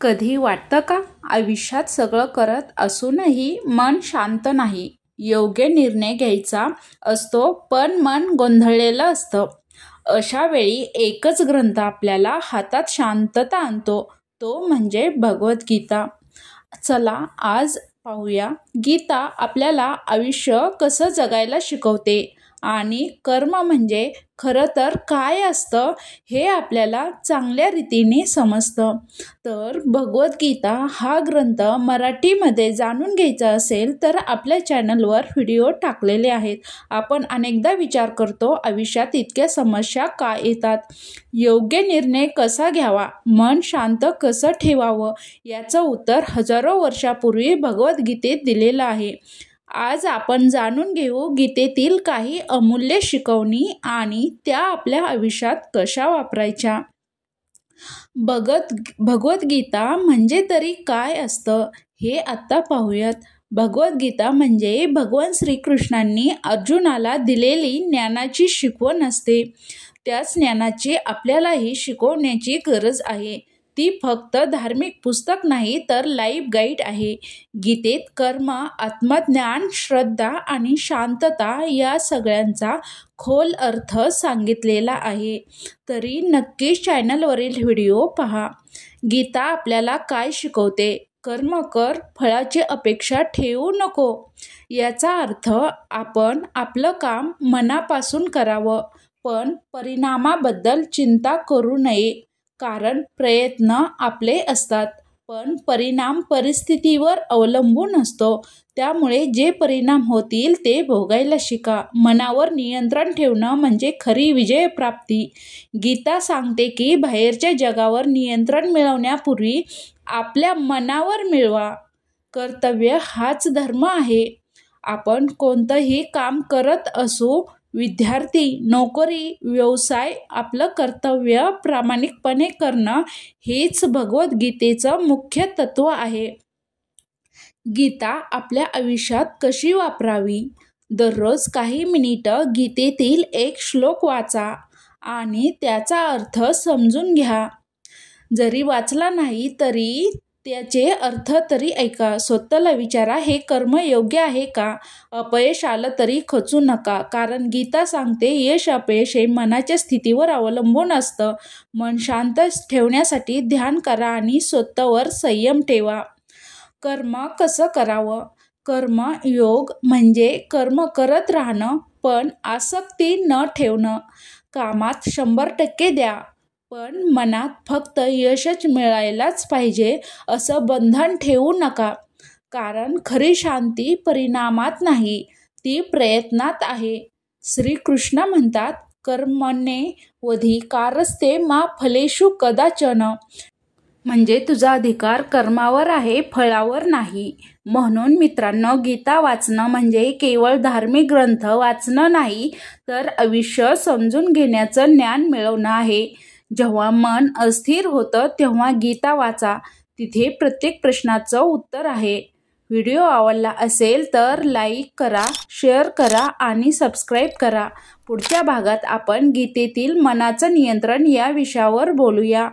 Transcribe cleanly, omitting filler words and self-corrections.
कधी वाटतं का आयुष्यात सगळं करत असूनही मन शांत नाही? योग्य निर्णय घ्यायचा असतो पण मन गोंधळलेलं असतं. अशा वेळी एकच ग्रंथ आपल्याला हातात शांतता आणतो, तो म्हणजे भगवद्गीता. चला आज पाहूया गीता आपल्याला आयुष्य कसं जगायला शिकवते आणि कर्म म्हणजे खरं तर काय असतं हे आपल्याला चांगल्या रीतीने समजतं. तर भगवद्गीता हा ग्रंथ मराठीमध्ये जाणून घ्यायचा असेल तर आपल्या चॅनलवर व्हिडिओ टाकलेले आहेत. आपण अनेकदा विचार करतो आयुष्यात इतक्या समस्या का येतात, योग्य निर्णय कसा घ्यावा, मन शांत कसं ठेवावं, याचं उत्तर हजारो वर्षापूर्वी भगवद्गीतेत दिलेलं आहे. आज आपण जाणून घेऊ गीतेतील काही अमूल्य शिकवणी आणि त्या आपल्या आयुष्यात कशा वापरायच्या. भगवद्गीता म्हणजे तरी काय असतं हे आत्ता पाहूयात. भगवद्गीता म्हणजे भगवान श्रीकृष्णांनी अर्जुनाला दिलेली ज्ञानाची शिकवण असते. त्याच ज्ञानाची आपल्यालाही शिकवण्याची गरज आहे. ती फक्त धार्मिक पुस्तक नाही तर लाईफ गाईड आहे. गीतेत कर्म, आत्मज्ञान, श्रद्धा आणि शांतता या सगळ्यांचा खोल अर्थ सांगितलेला आहे. तरी नक्कीच चॅनलवरील व्हिडिओ पहा. गीता आपल्याला काय शिकवते? कर्म कर, फळाची अपेक्षा ठेवू नको. याचा अर्थ आपण आपलं काम मनापासून करावं, पण परिणामाबद्दल चिंता करू नये. कारण प्रयत्न आपले असतात पण परिणाम परिस्थितीवर अवलंबून असतो. त्यामुळे जे परिणाम होतील ते भोगायला शिका. मनावर नियंत्रण ठेवणं म्हणजे खरी विजयप्राप्ती. गीता सांगते की बाहेरच्या जगावर नियंत्रण मिळवण्यापूर्वी आपल्या मनावर मिळवा. कर्तव्य हाच धर्म आहे. आपण कोणतंही काम करत असू, विद्यार्थी, नोकरी, व्यवसाय, आपलं कर्तव्य प्रामाणिकपणे करणं हेच भगवद्गीतेचं मुख्य तत्त्व आहे. गीता आपल्या आयुष्यात कशी वापरावी? दररोज काही मिनिटं गीतेतील एक श्लोक वाचा आणि त्याचा अर्थ समजून घ्या. जरी वाचला नाही तरी त्याचे अर्थ तरी ऐका. स्वतःला विचारा, हे कर्म योग्य आहे का? अपयश आलं तरी खचू नका, कारण गीता सांगते यश अपयश हे मनाच्या स्थितीवर अवलंबून असतं. मन शांत ठेवण्यासाठी ध्यान करा आणि स्वतःवर संयम ठेवा. कर्म कसं करावं? कर्मयोग म्हणजे कर्म करत राहणं पण आसक्ती न ठेवणं. कामात 100% द्या पण मनात फक्त यशच मिळायलाच पाहिजे असं बंधन ठेवू नका. कारण खरी शांती परिणामात नाही, ती प्रयत्नात आहे. श्रीकृष्ण म्हणतात, कर्मण्येवाधिकारस्ते मा फलेषु कदाचन. म्हणजे तुझा अधिकार कर्मावर आहे, फळावर नाही. म्हणून मित्रांनो, गीता वाचणं म्हणजे केवळ धार्मिक ग्रंथ वाचणं नाही तर आयुष्य समजून घेण्याचं ज्ञान मिळवणं आहे. जेव्हा मन अस्थिर होतं तेव्हा गीता वाचा. तिथे प्रत्येक प्रश्नाचं उत्तर आहे. व्हिडिओ आवडला असेल तर लाईक करा, शेअर करा आणि सबस्क्राईब करा. पुढच्या भागात आपण गीतेतील मनाचं नियंत्रण या विषयावर बोलूया.